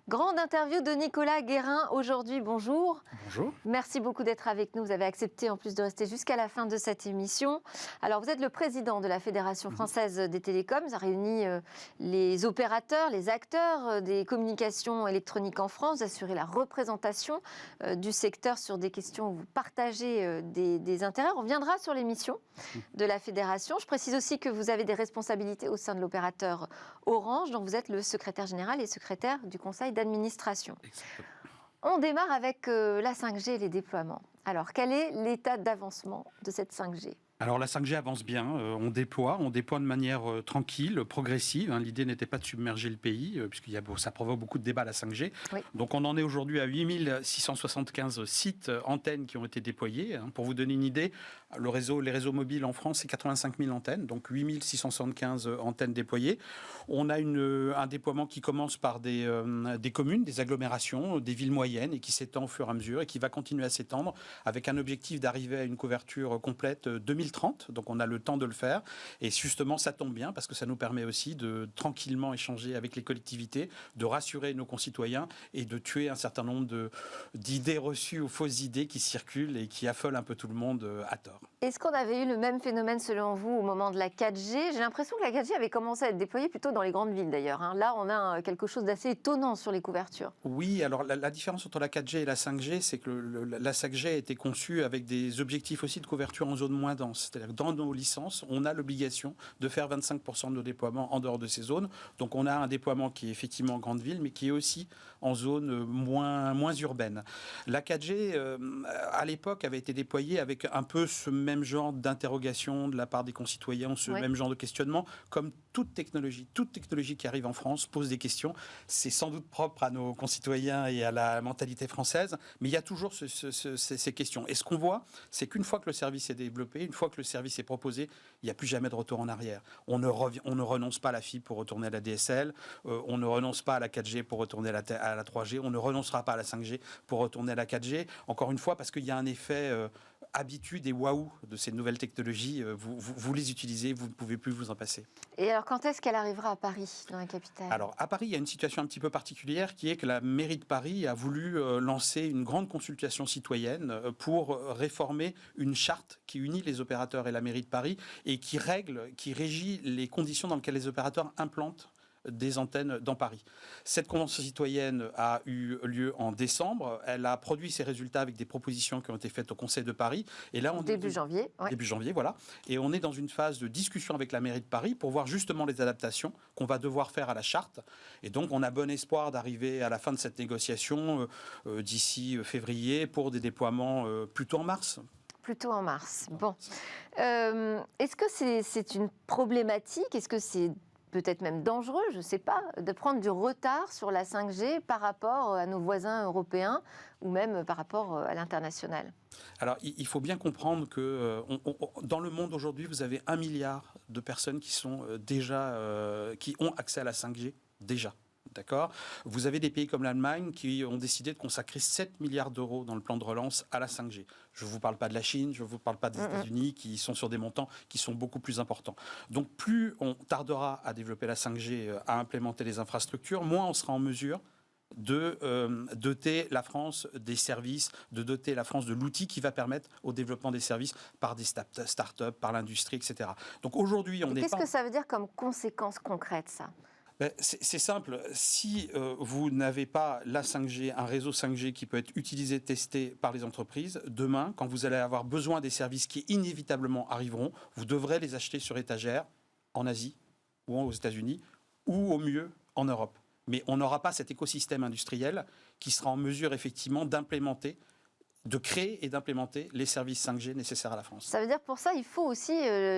Grande interview de Nicolas Guérin aujourd'hui. Bonjour. Bonjour. Merci beaucoup d'être avec nous. Vous avez accepté en plus de rester jusqu'à la fin de cette émission. Alors, vous êtes le président de la Fédération française des télécoms. Ça réunit les opérateurs, les acteurs des communications électroniques en France, d'assurer la représentation du secteur sur des questions où vous partagez des intérêts. On reviendra sur l'émission de la Fédération. Je précise aussi que vous avez des responsabilités au sein de l'opérateur Orange, dont vous êtes le secrétaire général et secrétaire du conseil d'administration. Exactement. On démarre avec la 5G et les déploiements. Alors, quel est l'état d'avancement de cette 5G ? Alors la 5G avance bien, on déploie de manière tranquille, progressive. L'idée n'était pas de submerger le pays, puisque ça provoque beaucoup de débats la 5G. Oui. Donc on en est aujourd'hui à 8675 sites antennes qui ont été déployés. Pour vous donner une idée, les réseaux mobiles en France, c'est 85 000 antennes, donc 8675 antennes déployées. On a un déploiement qui commence par des communes, des agglomérations, des villes moyennes, et qui s'étend au fur et à mesure, et qui va continuer à s'étendre, avec un objectif d'arriver à une couverture complète 2030. Donc on a le temps de le faire. Et justement, ça tombe bien, parce que ça nous permet aussi de tranquillement échanger avec les collectivités, de rassurer nos concitoyens et de tuer un certain nombre d'idées reçues ou fausses idées qui circulent et qui affolent un peu tout le monde à tort. Est-ce qu'on avait eu le même phénomène selon vous au moment de la 4G ? J'ai l'impression que la 4G avait commencé à être déployée plutôt dans les grandes villes d'ailleurs. Là, on a quelque chose d'assez étonnant sur les couvertures. Oui, alors la différence entre la 4G et la 5G, c'est que la 5G a été conçue avec des objectifs aussi de couverture en zone moins dense. C'est-à-dire que dans nos licences, on a l'obligation de faire 25% de nos déploiements en dehors de ces zones. Donc on a un déploiement qui est effectivement en grande ville, mais qui est aussi en zone moins urbaine. La 4G, à l'époque, avait été déployée avec un peu ce même genre d'interrogation de la part des concitoyens, même genre de questionnement. Comme toute technologie qui arrive en France pose des questions. C'est sans doute propre à nos concitoyens et à la mentalité française, mais il y a toujours ces questions. Et ce qu'on voit, c'est qu'une fois que le service est développé, une fois que le service est proposé, il n'y a plus jamais de retour en arrière. On ne renonce pas à la fibre pour retourner à la DSL, on ne renonce pas à la 4G pour retourner à la 3G, on ne renoncera pas à la 5G pour retourner à la 4G. Encore une fois, parce qu'il y a un effet habitude et waouh de ces nouvelles technologies. Vous les utilisez, vous ne pouvez plus vous en passer. Et alors, quand est-ce qu'elle arrivera à Paris, dans la capitale ? Alors, à Paris, il y a une situation un petit peu particulière qui est que la mairie de Paris a voulu lancer une grande consultation citoyenne pour réformer une charte qui unit les opérateurs et la mairie de Paris et qui régit les conditions dans lesquelles les opérateurs implantent des antennes dans Paris. Cette convention citoyenne a eu lieu en décembre. Elle a produit ses résultats avec des propositions qui ont été faites au Conseil de Paris. Et là, début janvier. Ouais. Début janvier, voilà. Et on est dans une phase de discussion avec la mairie de Paris pour voir justement les adaptations qu'on va devoir faire à la charte. Et donc, on a bon espoir d'arriver à la fin de cette négociation d'ici février pour des déploiements plutôt en mars. Plutôt en mars. Bon. Est-ce que c'est une problématique ? Est-ce que c'est peut-être même dangereux, je ne sais pas, de prendre du retard sur la 5G par rapport à nos voisins européens ou même par rapport à l'international ? Alors, il faut bien comprendre que dans le monde aujourd'hui, vous avez 1 milliard de personnes qui sont qui ont accès à la 5G déjà. D'accord ? Vous avez des pays comme l'Allemagne qui ont décidé de consacrer 7 milliards d'euros dans le plan de relance à la 5G. Je ne vous parle pas de la Chine, je ne vous parle pas des États-Unis qui sont sur des montants qui sont beaucoup plus importants. Donc plus on tardera à développer la 5G, à implémenter les infrastructures, moins on sera en mesure de doter la France des services, de doter la France de l'outil qui va permettre au développement des services par des start-up, par l'industrie, etc. Donc aujourd'hui, on n'est pas... Qu'est-ce que ça veut dire comme conséquence concrète, ça ? C'est simple, si vous n'avez pas la 5G, un réseau 5G qui peut être utilisé, testé par les entreprises, demain, quand vous allez avoir besoin des services qui inévitablement arriveront, vous devrez les acheter sur étagère en Asie ou aux États-Unis ou au mieux en Europe. Mais on n'aura pas cet écosystème industriel qui sera en mesure effectivement de créer et d'implémenter les services 5G nécessaires à la France. Ça veut dire pour ça, il faut aussi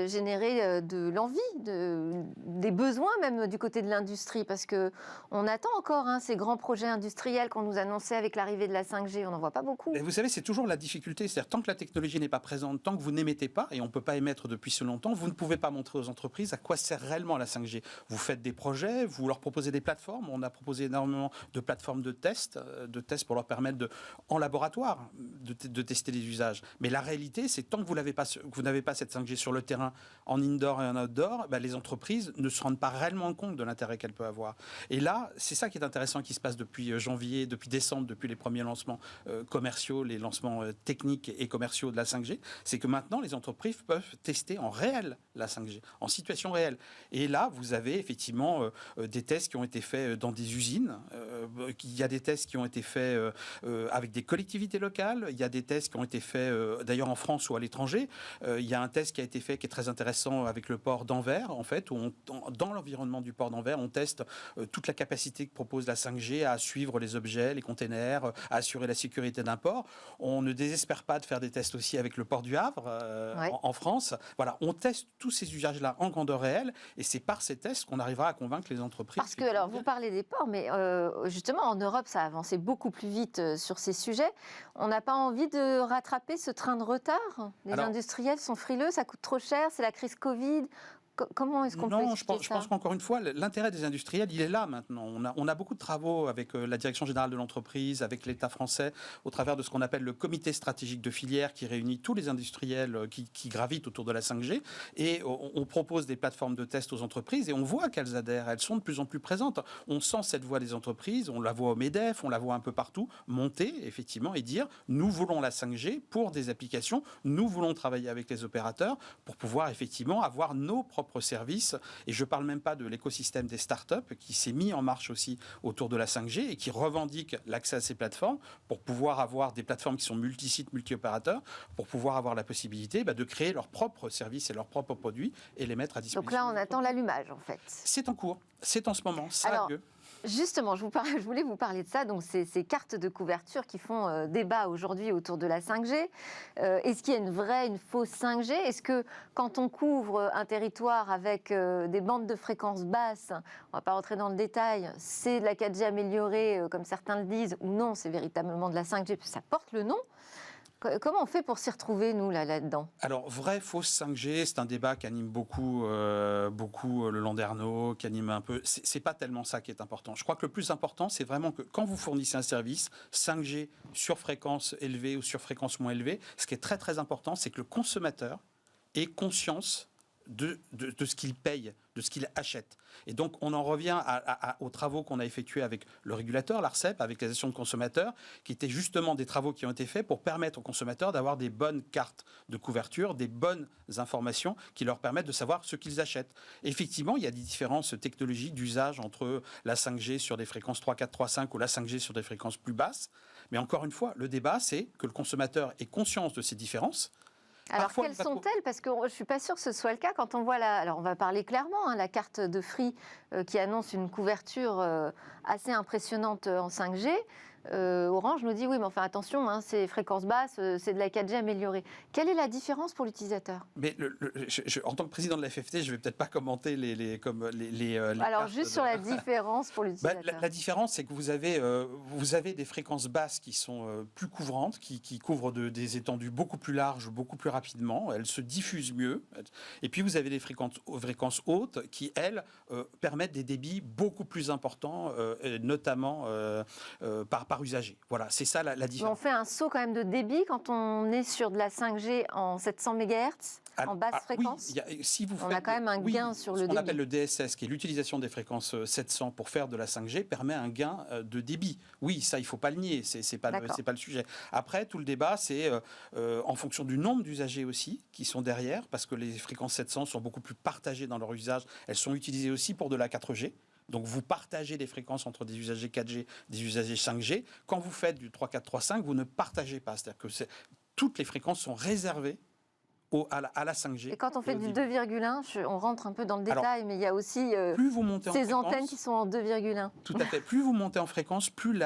générer de l'envie, des besoins même du côté de l'industrie, parce qu'on attend encore ces grands projets industriels qu'on nous annonçait avec l'arrivée de la 5G, on n'en voit pas beaucoup. Et vous savez, c'est toujours la difficulté, c'est-à-dire tant que la technologie n'est pas présente, tant que vous n'émettez pas, et on ne peut pas émettre depuis ce longtemps, vous ne pouvez pas montrer aux entreprises à quoi sert réellement la 5G. Vous faites des projets, vous leur proposez des plateformes, on a proposé énormément de plateformes de tests pour leur permettre en laboratoire. de tester les usages. Mais la réalité, c'est tant que vous n'avez pas cette 5G sur le terrain, en indoor et en outdoor, les entreprises ne se rendent pas réellement compte de l'intérêt qu'elles peuvent avoir. Et là, c'est ça qui est intéressant qui se passe depuis janvier, depuis décembre, depuis les premiers lancements commerciaux, les lancements techniques et commerciaux de la 5G, c'est que maintenant, les entreprises peuvent tester en réel la 5G, en situation réelle. Et là, vous avez effectivement des tests qui ont été faits dans des usines, il y a des tests qui ont été faits avec des collectivités locales, il y a des tests qui ont été faits d'ailleurs en France ou à l'étranger. Il y a un test qui a été fait qui est très intéressant avec le port d'Anvers, en fait, où dans l'environnement du port d'Anvers, on teste toute la capacité que propose la 5G à suivre les objets, les containers, à assurer la sécurité d'un port. On ne désespère pas de faire des tests aussi avec le port du Havre en France. Voilà, on teste tous ces usages-là en grandeur réelle et c'est par ces tests qu'on arrivera à convaincre les entreprises. Parce que, alors, vous parlez des ports, mais justement, en Europe, ça a avancé beaucoup plus vite sur ces sujets. On n'a pas envie de rattraper ce train de retard? Les industriels sont frileux, ça coûte trop cher, c'est la crise Covid. Comment est-ce qu'on peut expliquer ça? Je pense qu'encore une fois, l'intérêt des industriels, il est là maintenant. On a beaucoup de travaux avec la Direction générale de l'entreprise, avec l'État français, au travers de ce qu'on appelle le comité stratégique de filière qui réunit tous les industriels qui gravitent autour de la 5G. Et on propose des plateformes de test aux entreprises et on voit qu'elles adhèrent. Elles sont de plus en plus présentes. On sent cette voix des entreprises, on la voit au MEDEF, on la voit un peu partout, monter effectivement et dire nous voulons la 5G pour des applications, nous voulons travailler avec les opérateurs pour pouvoir effectivement avoir nos propres services, et je ne parle même pas de l'écosystème des startups qui s'est mis en marche aussi autour de la 5G et qui revendique l'accès à ces plateformes pour pouvoir avoir des plateformes qui sont multi-sites, multi-opérateurs, pour pouvoir avoir la possibilité de créer leurs propres services et leurs propres produits et les mettre à disposition. Donc là, on attend l'allumage en fait. C'est en cours, c'est en ce moment, ça a lieu. Justement, je voulais vous parler de ça, donc ces cartes de couverture qui font débat aujourd'hui autour de la 5G. Est-ce qu'il y a une vraie, une fausse 5G? Est-ce que quand on couvre un territoire avec des bandes de fréquences basses, on ne va pas rentrer dans le détail, c'est de la 4G améliorée, comme certains le disent, ou non, c'est véritablement de la 5G, parce que ça porte le nom? Comment on fait pour s'y retrouver, nous, là-dedans? Alors, vraie, fausse 5G, c'est un débat qui anime beaucoup le Landerneau, qui anime un peu... C'est pas tellement ça qui est important. Je crois que le plus important, c'est vraiment que quand vous fournissez un service 5G sur fréquence élevée ou sur fréquence moins élevée, ce qui est très, très important, c'est que le consommateur ait conscience de ce qu'il paye, de ce qu'il achète. Et donc, on en revient aux travaux qu'on a effectués avec le régulateur, l'ARCEP, avec les associations de consommateurs, qui étaient justement des travaux qui ont été faits pour permettre aux consommateurs d'avoir des bonnes cartes de couverture, des bonnes informations qui leur permettent de savoir ce qu'ils achètent. Effectivement, il y a des différences technologiques d'usage entre la 5G sur des fréquences 3, 4, 3, 5 ou la 5G sur des fréquences plus basses. Mais encore une fois, le débat, c'est que le consommateur ait conscience de ces différences. Alors, quelles sont-elles? Parce que je ne suis pas sûre que ce soit le cas. Quand on voit alors on va parler clairement, la carte de Free qui annonce une couverture assez impressionnante en 5G. Orange nous dit oui, mais enfin attention, c'est fréquences basses, c'est de la 4G améliorée. Quelle est la différence pour l'utilisateur? Mais en tant que président de la FFT, je ne vais peut-être pas commenter les alors juste sur la différence pour l'utilisateur. La différence, c'est que vous avez des fréquences basses qui sont plus couvrantes, qui couvrent des étendues beaucoup plus larges, beaucoup plus rapidement. Elles se diffusent mieux. Et puis vous avez des fréquences hautes qui, elles, permettent des débits beaucoup plus importants, notamment par usager. Voilà, c'est ça la différence. Mais on fait un saut quand même de débit quand on est sur de la 5G en 700 MHz, en basse fréquence. Oui, on a quand même un gain sur le débit. Ce qu'on appelle le DSS, qui est l'utilisation des fréquences 700 pour faire de la 5G, permet un gain de débit. Oui, ça, il ne faut pas le nier, c'est pas le sujet. Après, tout le débat, c'est en fonction du nombre d'usagers aussi qui sont derrière, parce que les fréquences 700 sont beaucoup plus partagées dans leur usage. Elles sont utilisées aussi pour de la 4G. Donc, vous partagez les fréquences entre des usagers 4G, des usagers 5G. Quand vous faites du 3, 4, 3, 5, vous ne partagez pas. C'est-à-dire que toutes les fréquences sont réservées à la 5G. Et quand on fait du 2,1, on rentre un peu dans le détail, mais il y a aussi ces antennes qui sont en 2,1. Tout à fait. Plus vous montez en fréquence, plus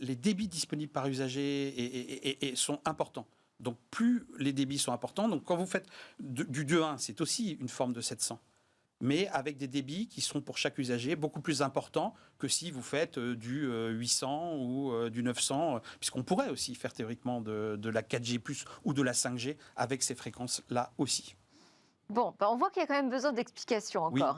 les débits disponibles par usager sont importants. Donc, plus les débits sont importants. Donc, quand vous faites du 2,1, c'est aussi une forme de 700. Mais avec des débits qui sont pour chaque usager beaucoup plus importants que si vous faites du 800 ou du 900, puisqu'on pourrait aussi faire théoriquement de la 4G+, ou de la 5G avec ces fréquences-là aussi. Bon, on voit qu'il y a quand même besoin d'explications encore,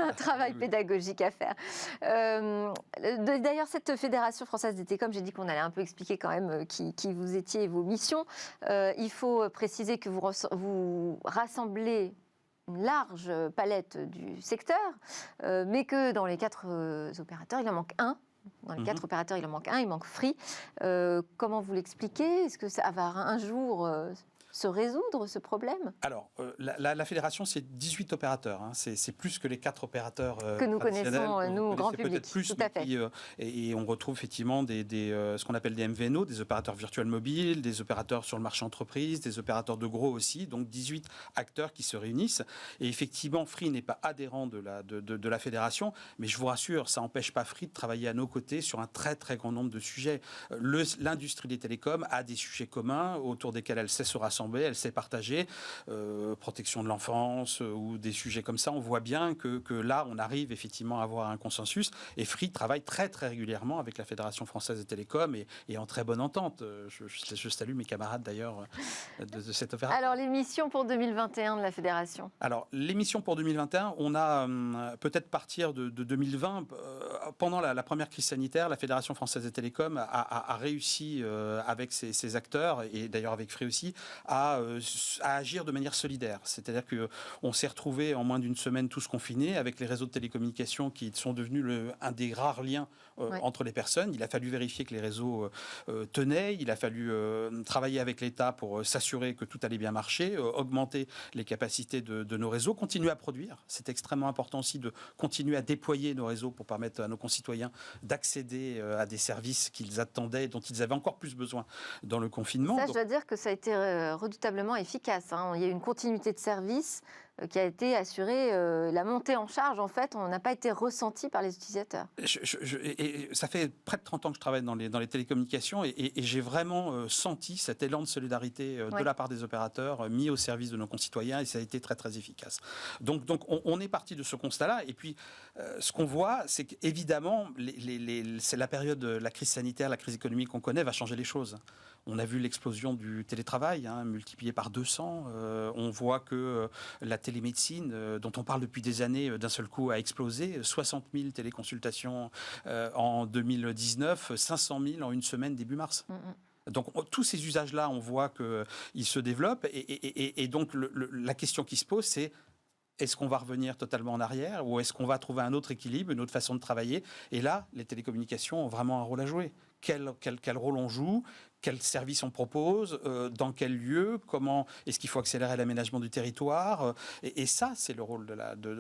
un travail pédagogique à faire. D'ailleurs, cette Fédération française des télécoms, j'ai dit qu'on allait un peu expliquer quand même qui vous étiez et vos missions. Il faut préciser que vous rassemblez une large palette du secteur, mais que dans les 4 opérateurs, il en manque un. Dans les 4 opérateurs, il en manque un, il manque Free. Comment vous l'expliquez? Est-ce que ça va un jour se résoudre, ce problème? Alors, la fédération, c'est 18 opérateurs. C'est plus que les 4 opérateurs que nous connaissons, nous, grand public. Peut-être plus, tout à fait. Et on retrouve effectivement ce qu'on appelle des MVNO, des opérateurs virtuels mobiles, des opérateurs sur le marché entreprise, des opérateurs de gros aussi. Donc 18 acteurs qui se réunissent. Et effectivement, Free n'est pas adhérent de la fédération, mais je vous rassure, ça n'empêche pas Free de travailler à nos côtés sur un très très grand nombre de sujets. L'industrie des télécoms a des sujets communs autour desquels elle sait se rassembler, elle sait partager, protection de l'enfance ou des sujets comme ça. On voit bien que là, on arrive effectivement à avoir un consensus. Et Free travaille très très régulièrement avec la Fédération française des télécoms et en très bonne entente. Je salue mes camarades d'ailleurs de cette opération. Alors, les missions pour 2021 de la Fédération? Alors, les missions pour 2021, on a peut-être partir de 2020, pendant la première crise sanitaire, la Fédération française des télécoms a réussi avec ses acteurs, et d'ailleurs avec Free aussi, à agir de manière solidaire. C'est-à-dire qu'on s'est retrouvés en moins d'une semaine tous confinés avec les réseaux de télécommunications qui sont devenus un des rares liens entre les personnes. Il a fallu vérifier que les réseaux tenaient, il a fallu travailler avec l'État pour s'assurer que tout allait bien marcher, augmenter les capacités de nos réseaux, continuer à produire. C'est extrêmement important aussi de continuer à déployer nos réseaux pour permettre à nos concitoyens d'accéder à des services qu'ils attendaient, dont ils avaient encore plus besoin dans le confinement. Ça, je dois dire que ça a été redoutablement efficace. Il y a eu une continuité de service qui a été assurée. La montée en charge, en fait, on n'a pas été ressenti par les utilisateurs. Et ça fait près de 30 ans que je travaille dans les télécommunications et j'ai vraiment senti cet élan de solidarité de la part des opérateurs mis au service de nos concitoyens et ça a été très très efficace. Donc on est parti de ce constat-là et puis ce qu'on voit, c'est qu'évidemment, c'est la période, la crise sanitaire, la crise économique qu'on connaît va changer les choses. On a vu l'explosion du télétravail, multiplié par 200. On voit que la télémédecine, dont on parle depuis des années, d'un seul coup a explosé. 60 000 téléconsultations en 2019, 500 000 en une semaine début mars. Donc tous ces usages-là, on voit qu'ils se développent. Et donc la question qui se pose, c'est est-ce qu'on va revenir totalement en arrière ou est-ce qu'on va trouver un autre équilibre, une autre façon de travailler? Et là, les télécommunications ont vraiment un rôle à jouer. Quel rôle on joue? Quels services on propose, dans quel lieu, comment est-ce qu'il faut accélérer l'aménagement du territoire, et ça, c'est le rôle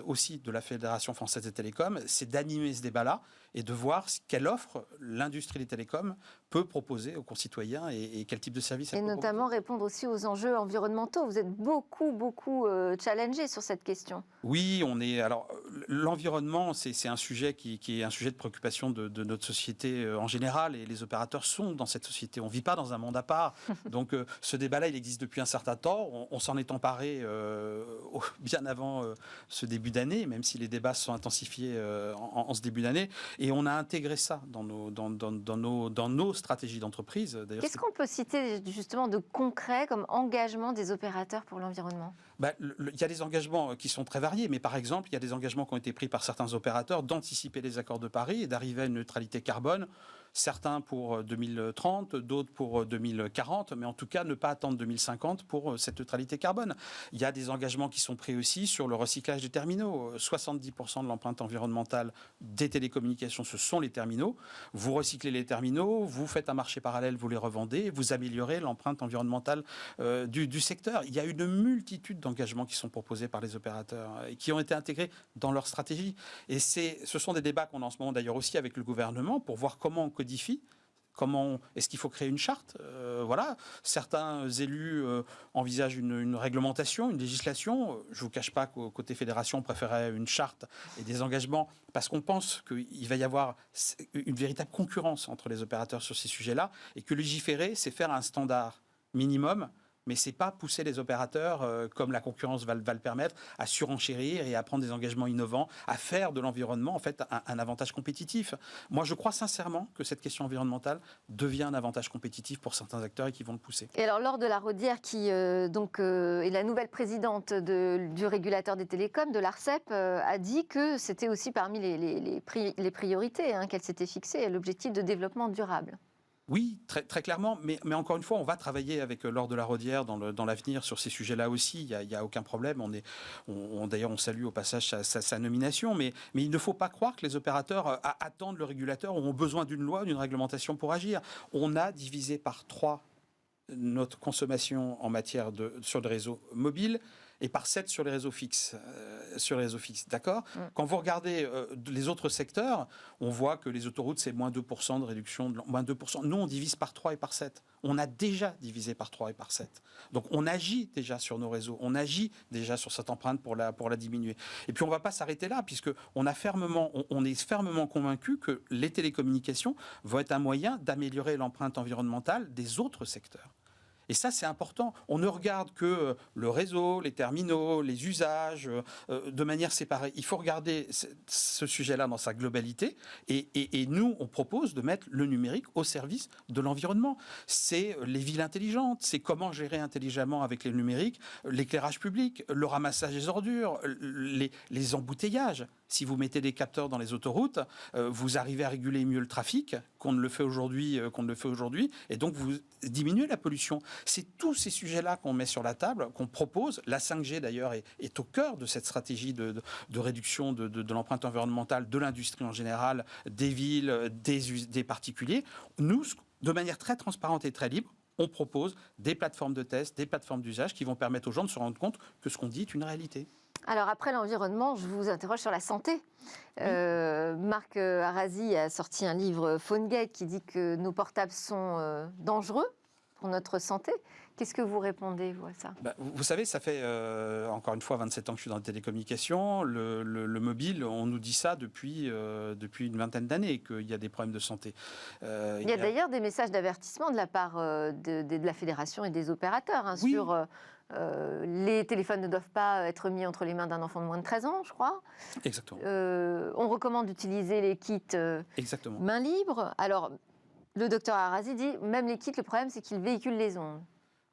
aussi de la Fédération française des télécoms, c'est d'animer ce débat-là et de voir quelle offre l'industrie des télécoms peut proposer aux concitoyens et quel type de service elle peut proposer. Et notamment répondre aussi aux enjeux environnementaux. Vous êtes beaucoup challengé sur cette question. Oui, alors l'environnement, c'est un sujet qui est un sujet de préoccupation de notre société en général, et les opérateurs sont dans cette société. On vit pas dans un monde à part. Donc ce débat-là, il existe depuis un certain temps. On s'en est emparé bien avant ce début d'année, même si les débats se sont intensifiés en ce début d'année. Et on a intégré ça dans nos stratégies d'entreprise. Qu'est-ce qu'on peut citer justement de concret comme engagement des opérateurs pour l'environnement? Il y a des engagements qui sont très variés, mais par exemple, il y a des engagements qui ont été pris par certains opérateurs d'anticiper les accords de Paris et d'arriver à une neutralité carbone. Certains pour 2030, d'autres pour 2040, mais en tout cas ne pas attendre 2050 pour cette neutralité carbone. Il y a des engagements qui sont pris aussi sur le recyclage des terminaux. 70% de l'empreinte environnementale des télécommunications, ce sont les terminaux. Vous recyclez les terminaux, vous faites un marché parallèle, vous les revendez, vous améliorez l'empreinte environnementale du secteur. Il y a une multitude d'engagements qui sont proposés par les opérateurs et qui ont été intégrés dans leur stratégie. Et ce sont des débats qu'on a en ce moment d'ailleurs aussi avec le gouvernement pour voir comment on codifie. Est-ce qu'il faut créer une charte? Voilà. Certains élus envisagent une réglementation, une législation. Je ne vous cache pas qu'au côté fédération, on préférait une charte et des engagements parce qu'on pense qu'il va y avoir une véritable concurrence entre les opérateurs sur ces sujets-là et que légiférer, c'est faire un standard minimum, mais c'est pas pousser les opérateurs, comme la concurrence va le permettre, à surenchérir et à prendre des engagements innovants, à faire de l'environnement en fait un avantage compétitif. Moi, je crois sincèrement que cette question environnementale devient un avantage compétitif pour certains acteurs et qui vont le pousser. Et alors, Laure de la Raudière, qui est la nouvelle présidente du régulateur des télécoms, de l'ARCEP, a dit que c'était aussi parmi les priorités qu'elle s'était fixées, l'objectif de développement durable. Oui, très, très clairement, mais encore une fois, on va travailler avec Laure de la Raudière dans l'avenir sur ces sujets-là aussi, il n'y a aucun problème. D'ailleurs, on salue au passage sa nomination, mais il ne faut pas croire que les opérateurs attendent le régulateur ou ont besoin d'une loi, d'une réglementation pour agir. On a divisé par 3 notre consommation en matière sur les réseaux mobiles et par 7 sur les réseaux fixes. D'accord ? Quand vous regardez les autres secteurs, on voit que les autoroutes, c'est moins 2% de réduction, moins 2%. Nous, on divise par 3 et par 7. On a déjà divisé par 3 et par 7. Donc, on agit déjà sur nos réseaux. On agit déjà sur cette empreinte pour la diminuer. Et puis, on ne va pas s'arrêter là, puisque on est fermement convaincu que les télécommunications vont être un moyen d'améliorer l'empreinte environnementale des autres secteurs. Et ça, c'est important. On ne regarde que le réseau, les terminaux, les usages, de manière séparée. Il faut regarder ce sujet-là dans sa globalité. Et nous, on propose de mettre le numérique au service de l'environnement. C'est les villes intelligentes, c'est comment gérer intelligemment avec les numériques l'éclairage public, le ramassage des ordures, les embouteillages. Si vous mettez des capteurs dans les autoroutes, vous arrivez à réguler mieux le trafic qu'on ne le fait aujourd'hui, et donc vous diminuez la pollution. C'est tous ces sujets-là qu'on met sur la table, qu'on propose. La 5G, d'ailleurs, est au cœur de cette stratégie de réduction de l'empreinte environnementale de l'industrie en général, des villes, des particuliers. Nous, de manière très transparente et très libre, on propose des plateformes de test, des plateformes d'usage qui vont permettre aux gens de se rendre compte que ce qu'on dit est une réalité. Alors après l'environnement, je vous interroge sur la santé. Marc Arazi a sorti un livre PhoneGate qui dit que nos portables sont dangereux pour notre santé. Qu'est-ce que vous répondez, vous, à ça ? Vous savez, ça fait encore une fois 27 ans que je suis dans les télécommunications. Le mobile, on nous dit ça depuis une vingtaine d'années, qu'il y a des problèmes de santé. Il y a d'ailleurs des messages d'avertissement de la part de la fédération et des opérateurs sur... les téléphones ne doivent pas être mis entre les mains d'un enfant de moins de 13 ans, je crois. Exactement. On recommande d'utiliser les kits main libre. Alors, le docteur Arazi dit, même les kits, le problème, c'est qu'ils véhiculent les ondes.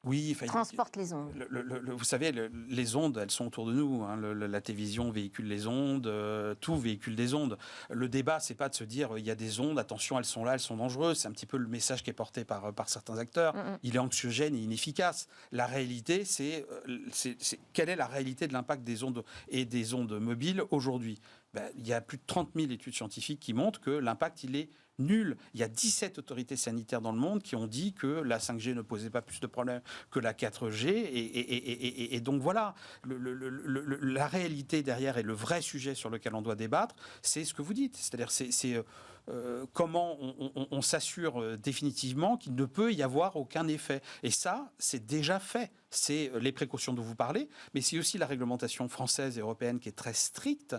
Oui, transportent les ondes. Vous savez, les ondes, elles sont autour de nous. La télévision véhicule les ondes, tout véhicule des ondes. Le débat, c'est pas de se dire il y a des ondes, attention, elles sont là, elles sont dangereuses. C'est un petit peu le message qui est porté par certains acteurs. Il est anxiogène et inefficace. La réalité, c'est quelle est la réalité de l'impact des ondes et des ondes mobiles aujourd'hui ? Il y a plus de 30 000 études scientifiques qui montrent que l'impact, il est nul. Il y a 17 autorités sanitaires dans le monde qui ont dit que la 5G ne posait pas plus de problèmes que la 4G. Et donc voilà, la réalité derrière et le vrai sujet sur lequel on doit débattre, c'est ce que vous dites. C'est-à-dire comment on s'assure définitivement qu'il ne peut y avoir aucun effet. Et ça, c'est déjà fait. C'est les précautions dont vous parlez, mais c'est aussi la réglementation française et européenne qui est très stricte.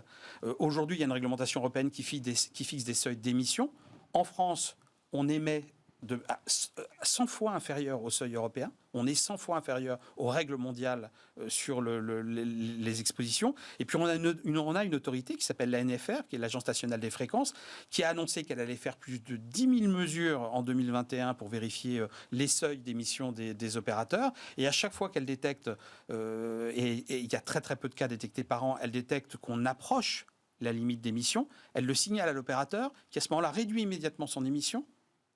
Aujourd'hui, il y a une réglementation européenne qui fixe des seuils d'émissions. En France, on émet 100 fois inférieur au seuil européen. On est 100 fois inférieur aux règles mondiales sur les expositions. Et puis, on a une autorité qui s'appelle l'ANFR, qui est l'Agence nationale des fréquences, qui a annoncé qu'elle allait faire plus de 10 000 mesures en 2021 pour vérifier les seuils d'émission des opérateurs. Et à chaque fois qu'elle détecte, et il y a très très peu de cas détectés par an, elle détecte qu'on approche la limite d'émission, elle le signale à l'opérateur, qui à ce moment-là réduit immédiatement son émission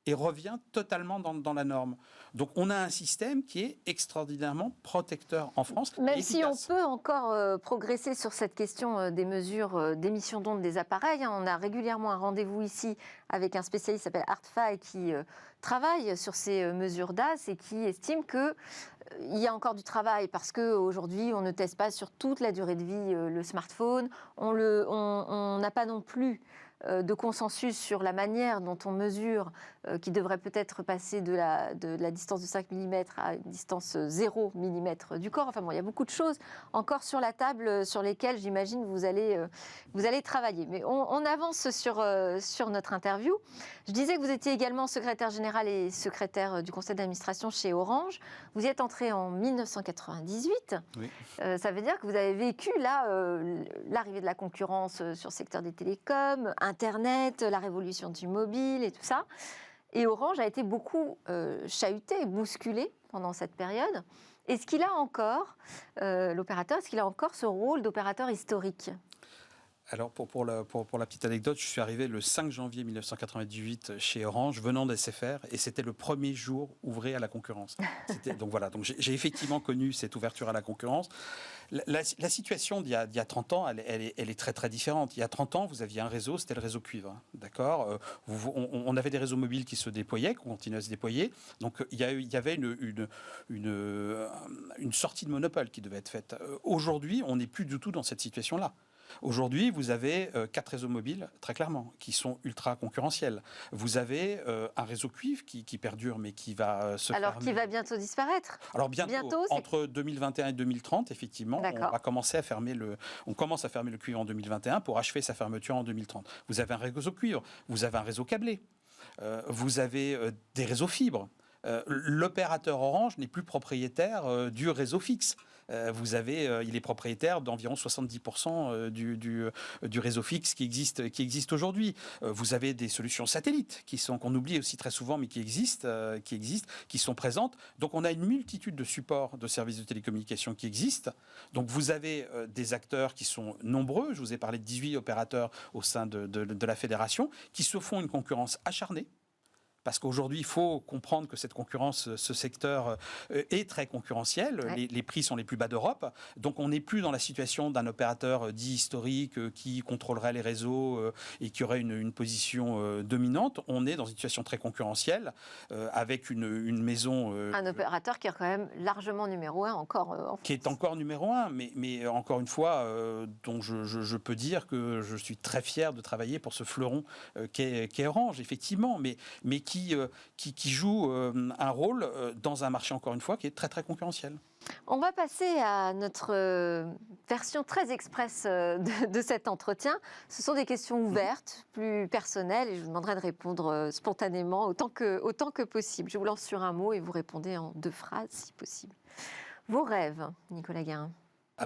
et revient totalement dans la norme. Donc on a un système qui est extraordinairement protecteur en France. Même si on peut encore progresser sur cette question des mesures d'émission d'ondes des appareils, on a régulièrement un rendez-vous ici avec un spécialiste qui s'appelle Artfai qui travaille sur ces mesures DAS et qui estime que il y a encore du travail parce qu'aujourd'hui, on ne teste pas sur toute la durée de vie le smartphone. On n'a pas non plus de consensus sur la manière dont on mesure, qui devrait peut-être passer de la distance de 5 mm à une distance 0 mm du corps. Enfin bon, il y a beaucoup de choses encore sur la table sur lesquelles, j'imagine, vous allez travailler. Mais on avance sur notre interview. Je disais que vous étiez également secrétaire général et secrétaire du conseil d'administration chez Orange. Vous y êtes entré entré en 1998. Oui. Ça veut dire que vous avez vécu là l'arrivée de la concurrence sur le secteur des télécoms, Internet, la révolution du mobile et tout ça. Et Orange a été beaucoup chahuté, bousculé pendant cette période. Est-ce qu'il a encore, l'opérateur, est-ce qu'il a encore ce rôle d'opérateur historique ? Alors, pour la petite anecdote, je suis arrivé le 5 janvier 1998 chez Orange, venant d'SFR, et c'était le premier jour ouvré à la concurrence. Donc voilà, donc j'ai effectivement connu cette ouverture à la concurrence. La situation d'il y a 30 ans, elle est très très différente. Il y a 30 ans, vous aviez un réseau, c'était le réseau cuivre, d'accord. On avait des réseaux mobiles qui se déployaient, qui continuaient à se déployer. Donc il y avait une sortie de monopole qui devait être faite. Aujourd'hui, on n'est plus du tout dans cette situation-là. Aujourd'hui, vous avez 4 réseaux mobiles, très clairement, qui sont ultra concurrentiels. Vous avez un réseau cuivre qui perdure, mais qui va se fermer. Alors, qui va bientôt disparaître ? Alors bientôt entre 2021 et 2030, effectivement, on commence à fermer le cuivre en 2021 pour achever sa fermeture en 2030. Vous avez un réseau cuivre, vous avez un réseau câblé, vous avez des réseaux fibres. L'opérateur Orange n'est plus propriétaire du réseau fixe. Il est propriétaire d'environ 70% du réseau fixe qui existe aujourd'hui. Vous avez des solutions satellites qu'on oublie aussi très souvent, mais qui existent, qui sont présentes. Donc on a une multitude de supports de services de télécommunications qui existent. Donc vous avez des acteurs qui sont nombreux. Je vous ai parlé de 18 opérateurs au sein de la fédération qui se font une concurrence acharnée. Parce qu'aujourd'hui, il faut comprendre que cette concurrence, ce secteur est très concurrentiel. Ouais. Les prix sont les plus bas d'Europe. Donc, on n'est plus dans la situation d'un opérateur dit historique qui contrôlerait les réseaux et qui aurait une position dominante. On est dans une situation très concurrentielle avec une maison... un opérateur qui est quand même largement numéro 1 encore en France. Qui est encore numéro 1, mais encore une fois, dont je peux dire que je suis très fier de travailler pour ce fleuron qu'est Orange, effectivement, mais qui joue un rôle dans un marché, encore une fois, qui est très, très concurrentiel. On va passer à notre version très express de cet entretien. Ce sont des questions ouvertes, plus personnelles, et je vous demanderai de répondre spontanément autant que possible. Je vous lance sur un mot et vous répondez en 2 phrases, si possible. Vos rêves, Nicolas Guérin?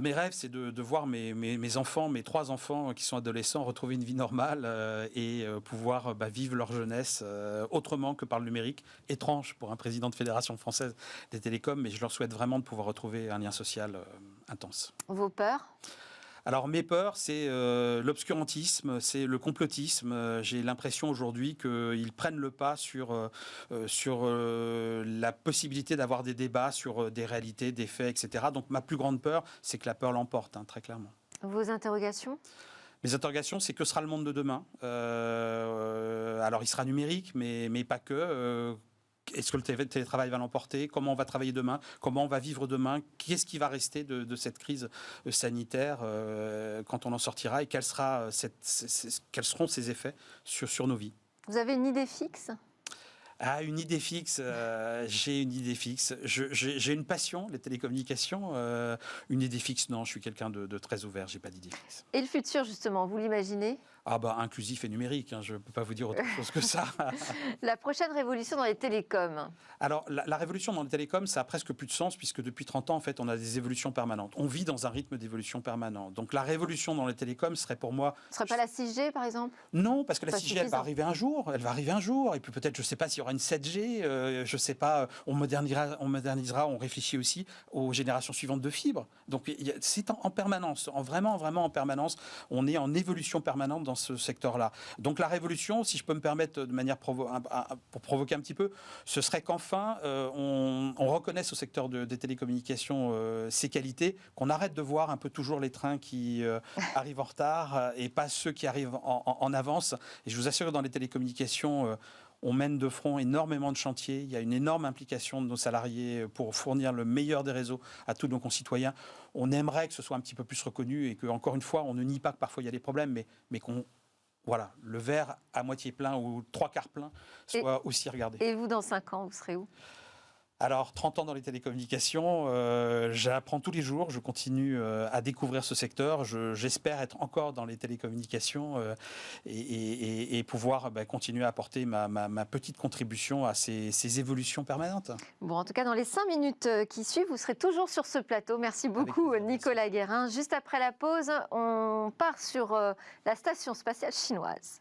Mes rêves, c'est de voir mes enfants, mes 3 enfants qui sont adolescents, retrouver une vie normale et pouvoir vivre leur jeunesse autrement que par le numérique. Étrange pour un président de Fédération française des télécoms, mais je leur souhaite vraiment de pouvoir retrouver un lien social intense. Vos peurs ? Alors mes peurs, c'est l'obscurantisme, c'est le complotisme. J'ai l'impression aujourd'hui qu'ils prennent le pas sur la possibilité d'avoir des débats sur des réalités, des faits, etc. Donc ma plus grande peur, c'est que la peur l'emporte, très clairement. Vos interrogations ? Mes interrogations, c'est que sera le monde de demain. Alors il sera numérique, mais pas que. Est-ce que le télétravail va l'emporter? Comment on va travailler demain? Comment on va vivre demain? Qu'est-ce qui va rester de cette crise sanitaire quand on en sortira? Et quels seront ses effets sur nos vies? Vous avez une idée fixe? Une idée fixe, j'ai une idée fixe. J'ai une passion, les télécommunications. Une idée fixe, non, je suis quelqu'un de très ouvert, j'ai pas d'idée fixe. Et le futur, justement, vous l'imaginez? Inclusif et numérique, je ne peux pas vous dire autre chose que ça. La prochaine révolution dans les télécoms? Alors, la révolution dans les télécoms, ça a presque plus de sens, puisque depuis 30 ans, en fait, on a des évolutions permanentes. On vit dans un rythme d'évolution permanent. Donc, la révolution dans les télécoms serait pour moi... Ce ne serait pas la 6G, par exemple? Non, parce que la 6G, elle va arriver un jour. Elle va arriver un jour. Et puis peut-être, je ne sais pas s'il y aura une 7G, je ne sais pas, on modernisera, on réfléchit aussi aux générations suivantes de fibres. Donc, c'est en permanence, vraiment en permanence. On est en évolution permanente dans ce secteur-là. Donc la révolution, si je peux me permettre de manière pour provoquer un petit peu, ce serait qu'enfin on reconnaisse au secteur des télécommunications ses qualités, qu'on arrête de voir un peu toujours les trains qui arrivent en retard et pas ceux qui arrivent en avance. Et je vous assure que dans les télécommunications, on mène de front énormément de chantiers. Il y a une énorme implication de nos salariés pour fournir le meilleur des réseaux à tous nos concitoyens. On aimerait que ce soit un petit peu plus reconnu et que, encore une fois, on ne nie pas que parfois il y a des problèmes, mais qu'on... Voilà, le verre à moitié plein ou 3/4 plein soit aussi regardé. Et vous, dans 5 ans, vous serez où? Alors, 30 ans dans les télécommunications, j'apprends tous les jours, je continue à découvrir ce secteur. J'espère être encore dans les télécommunications et pouvoir continuer à apporter ma petite contribution à ces évolutions permanentes. Bon, en tout cas, dans les 5 minutes qui suivent, vous serez toujours sur ce plateau. Merci beaucoup, plaisir, Nicolas Guérin. Juste après la pause, on part sur la station spatiale chinoise.